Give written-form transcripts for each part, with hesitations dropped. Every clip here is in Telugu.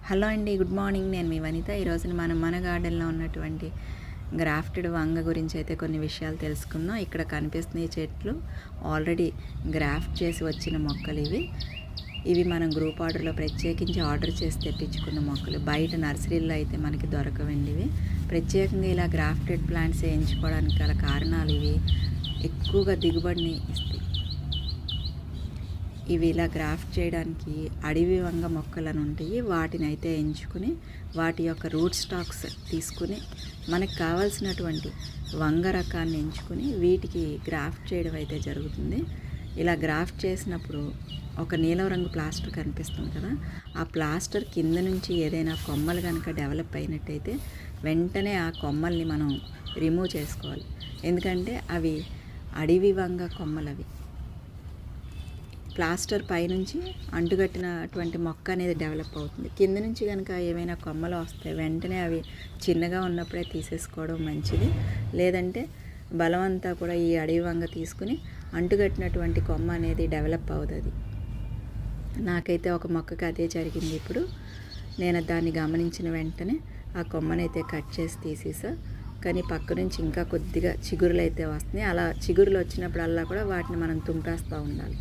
హలో అండి, గుడ్ మార్నింగ్. నేను మీ వనిత. ఈరోజు మనం మన గార్డెన్లో ఉన్నటువంటి గ్రాఫ్టెడ్ వంగ గురించి అయితే కొన్ని విషయాలు తెలుసుకుందాం. ఇక్కడ కనిపిస్తున్న చెట్లు ఆల్రెడీ గ్రాఫ్ట్ చేసి వచ్చిన మొక్కలు ఇవి మనం గ్రూప్ ఆర్డర్లో ప్రత్యేకించి ఆర్డర్ చేసి తెప్పించుకున్న మొక్కలు. బయట నర్సరీల్లో అయితే మనకి దొరకవండి. ఇవి ప్రత్యేకంగా ఇలా గ్రాఫ్టెడ్ ప్లాంట్స్ వేయించుకోవడానికి గల కారణాలు ఇవి ఎక్కువగా దిగుబడిని ఇస్తాయి. ఇవి ఇలా గ్రాఫ్ట్ చేయడానికి అడవి వంగ మొక్కలను ఉంటాయి. వాటిని అయితే ఎంచుకుని వాటి యొక్క రూట్ స్టాక్స్ తీసుకుని మనకు కావాల్సినటువంటి వంగ రకాన్ని ఎంచుకుని వీటికి గ్రాఫ్ట్ చేయడం అయితే జరుగుతుంది. ఇలా గ్రాఫ్ట్ చేసినప్పుడు ఒక నీలం రంగు ప్లాస్టర్ కనిపిస్తుంది కదా, ఆ ప్లాస్టర్ కింద నుంచి ఏదైనా కొమ్మలు కనుక డెవలప్ అయినట్టయితే వెంటనే ఆ కొమ్మల్ని మనం రిమూవ్ చేసుకోవాలి. ఎందుకంటే అవి అడవి వంగ కొమ్మలు. అవి ప్లాస్టర్ పైనుంచి అంటుగట్టినటువంటి మొక్క అనేది డెవలప్ అవుతుంది. కింద నుంచి కనుక ఏమైనా కొమ్మలు వస్తాయి, వెంటనే అవి చిన్నగా ఉన్నప్పుడే తీసేసుకోవడం మంచిది. లేదంటే బలమంతా కూడా ఈ అడవి వంగ తీసుకుని అంటుగట్టినటువంటి కొమ్మ అనేది డెవలప్ అవుతుంది. నాకైతే ఒక మొక్కకి అదే జరిగింది. ఇప్పుడు నేను దాన్ని గమనించిన వెంటనే ఆ కొమ్మనైతే కట్ చేసి తీసేసా. కానీ పక్క నుంచి ఇంకా కొద్దిగా చిగురులు అయితే వస్తున్నాయి. అలా చిగురులు వచ్చినప్పుడల్లా కూడా వాటిని మనం తుంపేస్తూ ఉండాలి.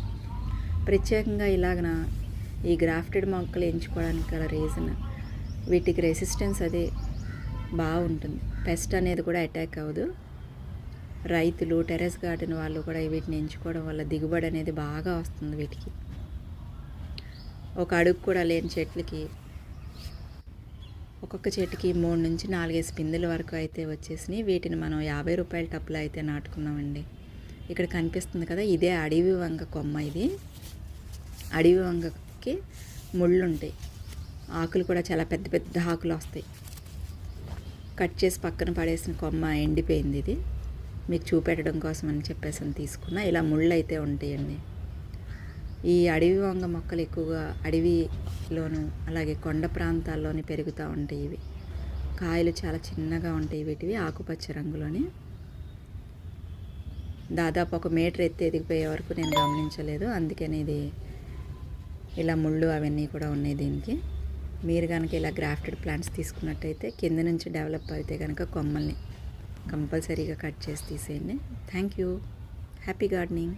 ప్రత్యేకంగా ఇలాగన ఈ గ్రాఫ్టెడ్ మొక్కలు ఎంచుకోవడానికి గల రీజన్ వీటికి రెసిస్టెన్స్ అది బాగుంటుంది. పెస్ట్ అనేది కూడా అటాక్ అవ్వదు. రైతులు, టెర్రస్ గార్డెన్ వాళ్ళు కూడా వీటిని ఎంచుకోవడం వల్ల దిగుబడి అనేది బాగా వస్తుంది. వీటికి ఒక అడుగు కూడా లేని చెట్లకి ఒక్కొక్క చెట్టుకి 3 నుంచి 4 పిందెల వరకు అయితే వచ్చేసినాయి. వీటిని మనం 50 రూపాయల టప్పులో అయితే నాటుకున్నామండి. ఇక్కడ కనిపిస్తుంది కదా, ఇదే అడవి వంగ కొమ్మ. ఇది అడవి వంగకి ముళ్ళు ఉంటాయి. ఆకులు కూడా చాలా పెద్ద పెద్ద ఆకులు వస్తాయి. కట్ చేసి పక్కన పడేసిన కొమ్మ ఎండిపోయింది. ఇది మీకు చూపెట్టడం కోసం అని చెప్పేసి తీసుకున్నా. ఇలా ముళ్ళు అయితే ఉంటాయండి. ఈ అడవి వంగ మొక్కలు ఎక్కువగా అడవిలోను అలాగే కొండ ప్రాంతాల్లోని పెరుగుతూ ఉంటాయి. ఇవి కాయలు చాలా చిన్నగా ఉంటాయి. వీటివి ఆకుపచ్చ రంగులోని. దాదాపు 1 మీటర్ ఎత్తి ఎదిగిపోయే వరకు నేను గమనించలేదు. అందుకని ఇది ఇలా ముళ్ళు అవన్నీ కూడా ఉన్నాయి దీనికి. మీరు కనుక ఇలా గ్రాఫ్టెడ్ ప్లాంట్స్ తీసుకున్నట్టయితే కింద నుంచి డెవలప్ అయితే కనుక కొమ్మల్ని కంపల్సరీగా కట్ చేసి తీసేయండి. Thank you. Happy gardening.